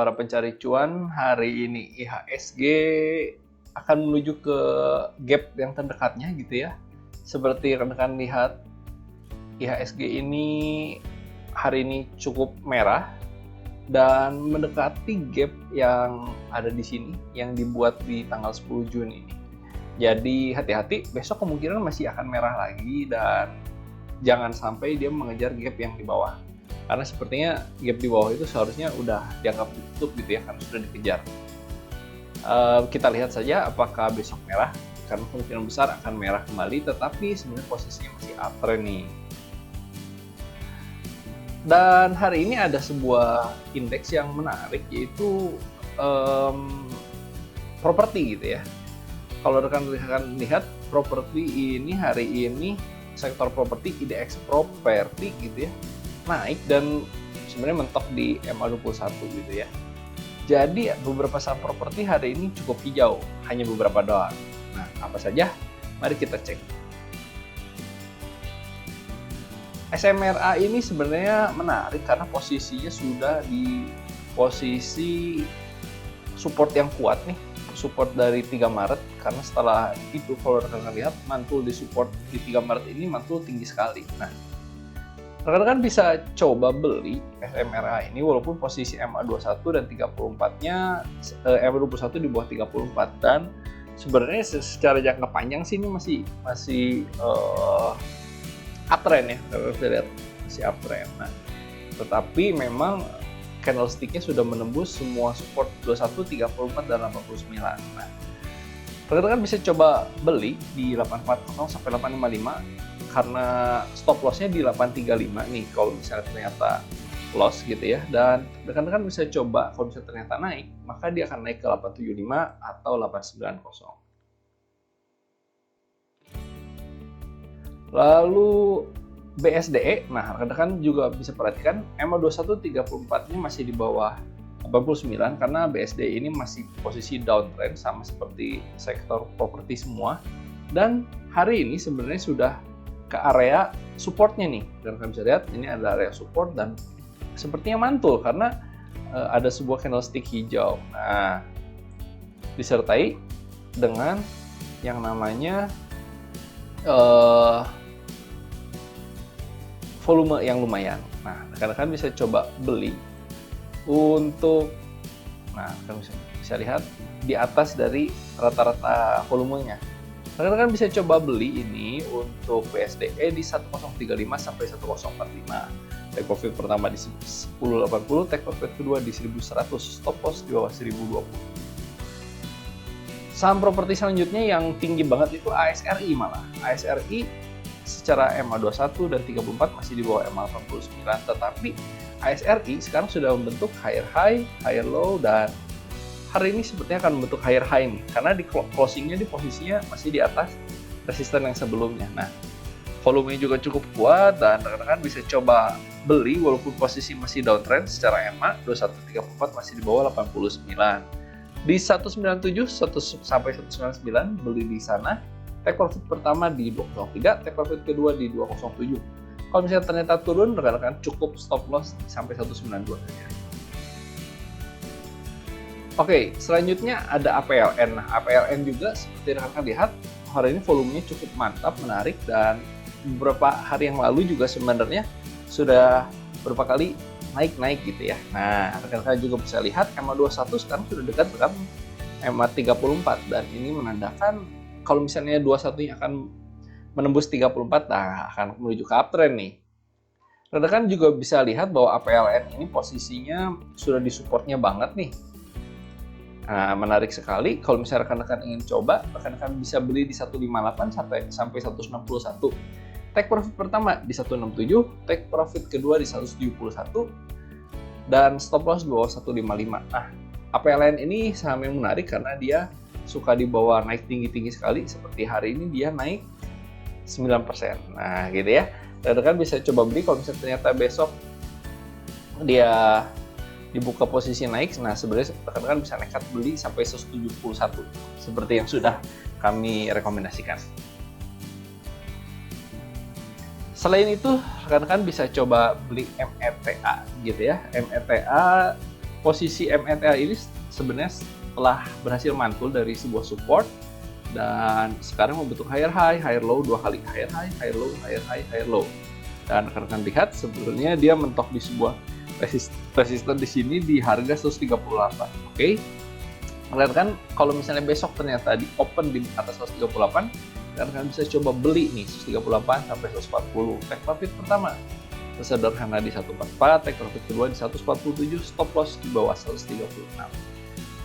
para pencari cuan, hari ini IHSG akan menuju ke gap yang terdekatnya gitu ya. Seperti rekan-rekan lihat, IHSG ini hari ini cukup merah dan mendekati gap yang ada di sini yang dibuat di tanggal 10 Juni ini. Jadi hati-hati, besok kemungkinan masih akan merah lagi dan jangan sampai dia mengejar gap yang di bawah. Karena sepertinya gap di bawah itu seharusnya udah dianggap ditutup gitu ya, karena sudah dikejar. Kita lihat saja apakah besok merah, karena kemungkinan besar akan merah kembali, tetapi sebenarnya posisinya masih uptrend nih. Dan hari ini ada sebuah indeks yang menarik, yaitu properti gitu ya. Kalau rekan-rekan lihat, properti ini hari ini sektor properti, IDX properti gitu ya, naik dan sebenarnya mentok di MA21 gitu ya. Jadi beberapa saham properti hari ini cukup hijau, hanya beberapa doang. Nah, apa saja? Mari kita cek. SMRA ini sebenarnya menarik karena posisinya sudah di posisi support yang kuat nih, support dari 3 Maret, karena setelah itu kalau rekan-rekan lihat mantul di support di 3 Maret ini mantul tinggi sekali. Nah, rekan-rekan bisa coba beli SMRA ini walaupun posisi MA21 dan 34-nya MA21 di bawah 34, dan sebenarnya secara jangka panjang sih ini masih uptrend ya, kita lihat masih uptrend. Nah, tetapi memang candlestick-nya sudah menembus semua support 21, 34 dan 89. Nah, rekan-rekan bisa coba beli di 840 sampai 855 karena stop loss-nya di 835 nih kalau misalnya ternyata loss gitu ya. Dan rekan-rekan bisa coba kalau misalnya ternyata naik, maka dia akan naik ke 875 atau 890. Lalu BSDE, nah rekan-rekan juga bisa perhatikan MA21 34-nya masih di bawah 89 karena BSDE ini masih posisi downtrend sama seperti sektor properti semua. Dan hari ini sebenarnya sudah ke area supportnya nih, rekan-rekan bisa lihat ini ada area support dan sepertinya mantul karena ada sebuah candlestick hijau. Nah, disertai dengan yang namanya volume yang lumayan. Nah, rekan-rekan bisa coba beli untuk, nah rekan bisa lihat di atas dari rata-rata volumenya. Rekan-rekan bisa coba beli ini untuk BSDE di 1035 sampai 1045. Take profit pertama di 1080, take profit kedua di 1100, stop loss di bawah 1020. Saham properti selanjutnya yang tinggi banget itu ASRI malah. ASRI secara MA21 dan 34 masih di bawah MA89, tetapi ASRI sekarang sudah membentuk higher high, higher low, dan hari ini sepertinya akan membentuk higher high nih, karena di closingnya di posisinya masih di atas resisten yang sebelumnya. Nah, volumenya juga cukup kuat dan rekan-rekan bisa coba beli walaupun posisi masih downtrend secara MA 2134 masih di bawah 89. Di 197 sampai 199 beli di sana. Take profit pertama di 203, take profit kedua di 207. Kalau misalnya ternyata turun, rekan-rekan cukup stop loss sampai 192 saja. Oke, selanjutnya ada APLN. Nah, APLN juga seperti rekan-rekan lihat, hari ini volumenya cukup mantap, menarik, dan beberapa hari yang lalu juga sebenarnya sudah beberapa kali naik-naik gitu ya. Nah, rekan-rekan juga bisa lihat MA21 sekarang sudah dekat dengan MA34 dan ini menandakan kalau misalnya 21-nya akan menembus 34, nah akan menuju ke uptrend nih. Rekan-rekan juga bisa lihat bahwa APLN ini posisinya sudah di supportnya banget nih. Nah, menarik sekali. Kalau misalnya rekan-rekan ingin coba, rekan-rekan bisa beli di 158 sampai 161. Take profit pertama di 167, take profit kedua di 171, dan stop loss di bawah 155. Nah, APLN ini saham yang menarik karena dia suka dibawa naik tinggi-tinggi sekali, seperti hari ini dia naik 9%. Nah, gitu ya. Rekan-rekan bisa coba beli kalau misalnya ternyata besok dia dibuka posisi naik. Nah, sebenarnya rekan-rekan bisa nekat beli sampai 171 seperti yang sudah kami rekomendasikan. Selain itu, rekan-rekan bisa coba beli META gitu ya. META posisi MNTR ini sebenarnya telah berhasil mantul dari sebuah support dan sekarang membentuk higher high, higher low 2 kali, higher high, higher low, higher high, higher low. Dan rekan-rekan lihat sebenarnya dia mentok di sebuah resisten di sini di harga 138. Oke. Rekan-rekan kalau misalnya besok ternyata di open di atas 138, rekan-rekan bisa coba beli nih 138 sampai 140. Take profit pertama sederhana di 144, take profit kedua di 147, stop loss di bawah 136.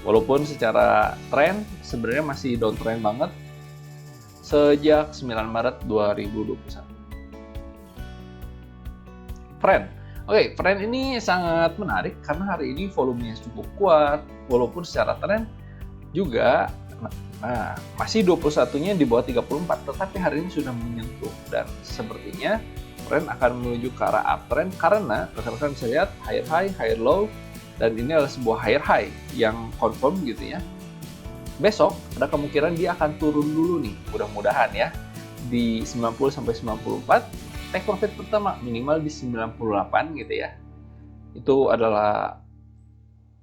Walaupun secara tren sebenarnya masih downtrend banget sejak 9 Maret 2021. Friend. Oke, friend ini sangat menarik karena hari ini volumenya cukup kuat, walaupun secara tren juga masih 21-nya di bawah 34, tetapi hari ini sudah menyentuh dan sepertinya trend akan menuju ke arah uptrend karena rekan-rekan bisa lihat higher high, higher low, dan ini adalah sebuah higher high yang confirm gitu ya. Besok ada kemungkinan dia akan turun dulu nih, mudah-mudahan ya, di 90 sampai 94. Take profit pertama minimal di 98 gitu ya. Itu adalah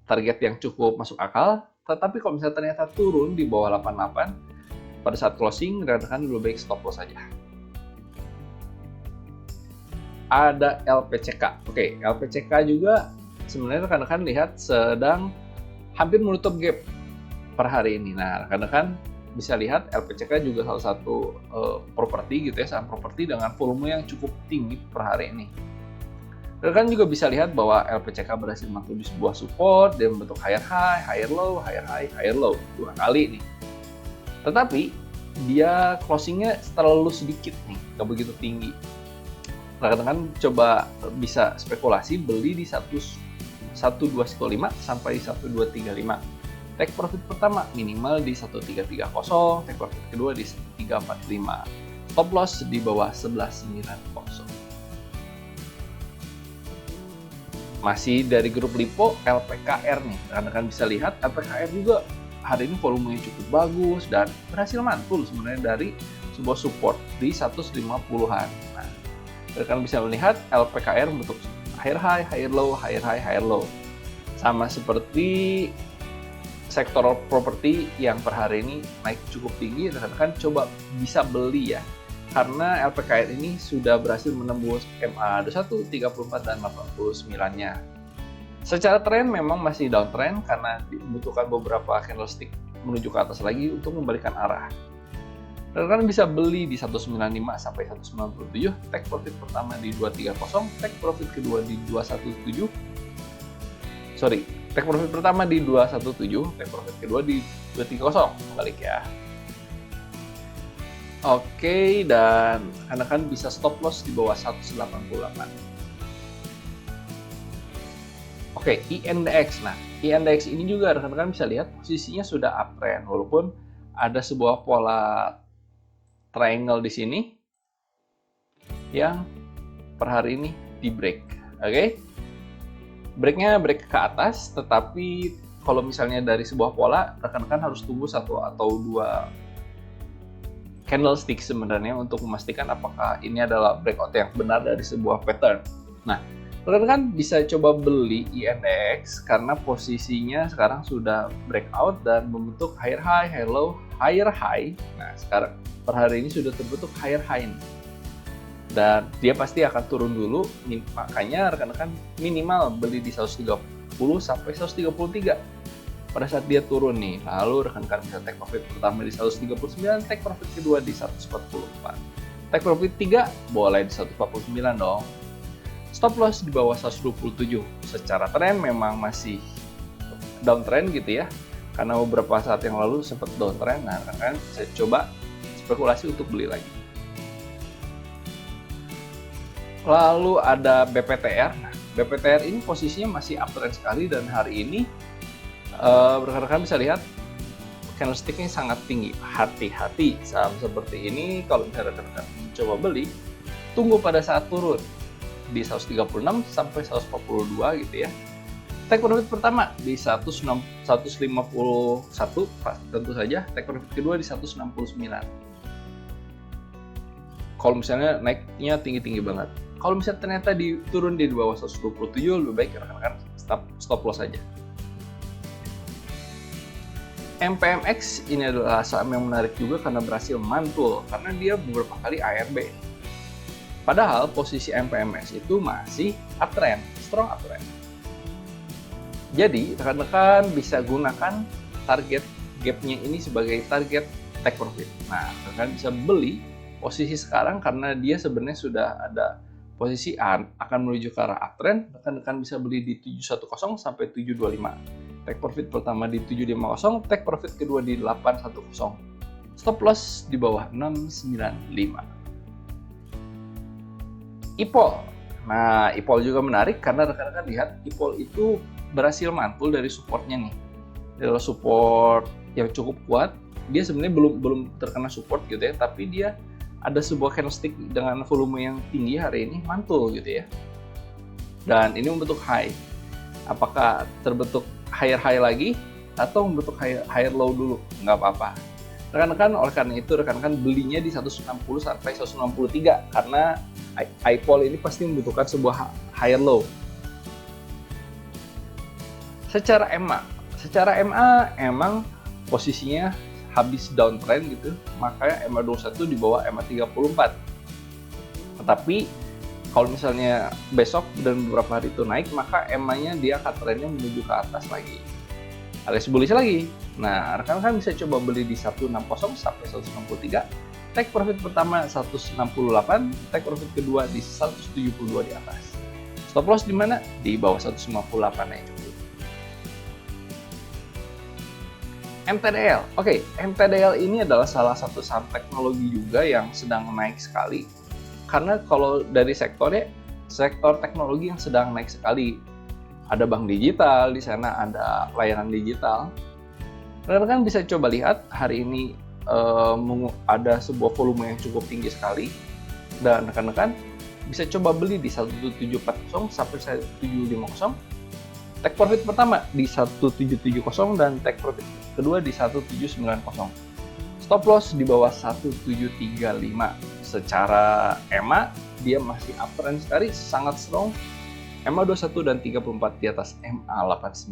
target yang cukup masuk akal. Tetapi kalau misalnya ternyata turun di bawah 88, pada saat closing rekan-rekan lebih baik stop loss saja. Ada LPCK. Oke, LPCK juga sebenarnya rekan-rekan lihat sedang hampir menutup gap per hari ini. Nah, rekan-rekan bisa lihat LPCK juga salah satu properti gitu ya, saham properti dengan volume yang cukup tinggi per hari ini. Rekan juga bisa lihat bahwa LPCK berhasil mantul di sebuah support dan membentuk higher high, higher low, higher high, higher low 2 kali nih. Tetapi dia closingnya terlalu sedikit nih, nggak begitu tinggi. Rekan-rekan coba bisa spekulasi beli di 1215 sampai 1235. Take profit pertama minimal di 1330, take profit kedua di 1345. Stop loss di bawah 1190. Masih dari grup Lipo, LPKR nih. Rekan-rekan bisa lihat LPKR juga hari ini volumenya cukup bagus dan berhasil mantul sebenarnya dari sebuah support di 150-an. Nah, rekan bisa melihat LPKR bentuk higher high, higher low, higher high, higher low. Sama seperti sektor properti yang per hari ini naik cukup tinggi, rekan-rekan coba bisa beli ya. Karena LPKR ini sudah berhasil menembus MA21, 34, dan 89-nya. Secara tren memang masih downtrend karena dibutuhkan beberapa candlestick menuju ke atas lagi untuk membalikan arah. Rekan bisa beli di 195 sampai 197, take profit pertama di 230, take profit kedua di 217. Take profit pertama di 217, take profit kedua di 230, balik ya. Oke, dan rekan-rekan bisa stop loss di bawah 188. Oke, INDX. Nah, INDX ini juga rekan-rekan bisa lihat posisinya sudah uptrend walaupun ada sebuah pola triangle di sini yang per hari ini di break. Oke. Breaknya break ke atas, tetapi kalau misalnya dari sebuah pola, rekan-rekan harus tunggu 1 atau 2 candlestick sebenarnya untuk memastikan apakah ini adalah breakout yang benar dari sebuah pattern. Nah, rekan-rekan bisa coba beli INDX karena posisinya sekarang sudah breakout dan membentuk higher high, higher low, higher high. Nah, sekarang per hari ini sudah terbentuk higher high ini. Dan dia pasti akan turun dulu, makanya rekan-rekan minimal beli di 130 sampai 133 pada saat dia turun nih. Lalu rekan-rekan bisa take profit pertama di 139, take profit kedua di 144. Take profit 3 boleh di 149 dong. Stop loss di bawah 127. Secara tren memang masih downtrend gitu ya, karena beberapa saat yang lalu sempat downtrend. Nah, rekan-rekan saya coba spekulasi untuk beli lagi. Lalu ada BPTR. Nah, BPTR ini posisinya masih uptrend sekali dan hari ini rekan-rekan bisa lihat candlestick-nya sangat tinggi. Hati-hati saham seperti ini kalau misalnya rekan-rekan coba beli, tunggu pada saat turun di 136 sampai 142 gitu ya. Take profit pertama di 151, tentu saja. Take profit kedua di 169. Kalau misalnya naiknya tinggi-tinggi banget. Kalau misalnya ternyata turun di bawah 127, lebih baik rekan-rekan stop loss saja. MPMX ini adalah saham yang menarik juga karena berhasil mantul karena dia beberapa kali ARB. Padahal posisi MPMX itu masih uptrend, strong uptrend. Jadi rekan-rekan bisa gunakan target gap-nya ini sebagai target take profit. Nah, rekan bisa beli posisi sekarang karena dia sebenarnya sudah ada posisi akan menuju ke arah uptrend. Rekan-rekan bisa beli di 710 sampai 725. Take profit pertama di 750, take profit kedua di 810. Stop loss di bawah 695. IPOL. Nah, IPOL juga menarik karena rekan-rekan lihat IPOL itu berhasil mantul dari supportnya nih. Adalah support yang cukup kuat. Dia sebenarnya belum terkena support gitu ya, tapi dia ada sebuah candlestick dengan volume yang tinggi hari ini mantul gitu ya. Dan ini membentuk high. Apakah terbentuk higher high lagi atau membentuk higher low dulu? Nggak apa-apa. Rekan-rekan, oleh karena itu rekan-rekan belinya di 160 sampai 163 karena IPOL ini pasti membutuhkan sebuah higher low. Secara MA emang posisinya habis downtrend gitu, makanya MA 21 di bawah MA 34. Tetapi kalau misalnya besok dan beberapa hari itu naik, maka EMA-nya dia akan trennya menuju ke atas lagi. Alias bullish lagi. Nah, rekan-rekan bisa coba beli di 160 sampai 163. Take profit pertama 168, take profit kedua di 172 di atas. Stop loss di mana? Di bawah 158 aja cukup. MTDL. Oke, MTDL ini adalah salah satu saham teknologi juga yang sedang naik sekali. Karena kalau dari sektornya, sektor teknologi yang sedang naik sekali. Ada bank digital, di sana ada layanan digital. Rekan-rekan bisa coba lihat, hari ini ada sebuah volume yang cukup tinggi sekali. Dan rekan-rekan bisa coba beli di 1740 sampai 1750. Take profit pertama di 1770 dan take profit kedua di 1790. Stop loss di bawah 1735. Secara EMA, dia masih uptrend sekali, sangat strong. EMA 21 dan 34 di atas MA 89.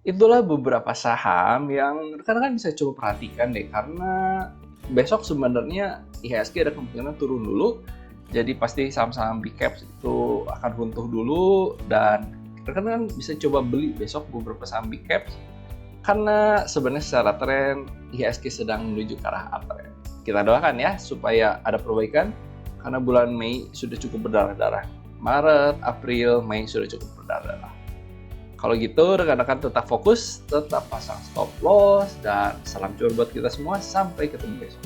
Itulah beberapa saham yang rekan-rekan bisa coba perhatikan deh, karena besok sebenarnya IHSG ada kemungkinan turun dulu. Jadi pasti saham-saham big caps itu akan runtuh dulu, dan rekan-rekan bisa coba beli besok beberapa saham big caps. Karena sebenarnya secara tren IHSG sedang menuju ke arah uptrend. Kita doakan ya supaya ada perbaikan karena bulan Mei sudah cukup berdarah-darah. Maret, April, Mei sudah cukup berdarah-darah. Kalau gitu rekan-rekan tetap fokus, tetap pasang stop loss, dan salam cuan buat kita semua. Sampai ketemu besok.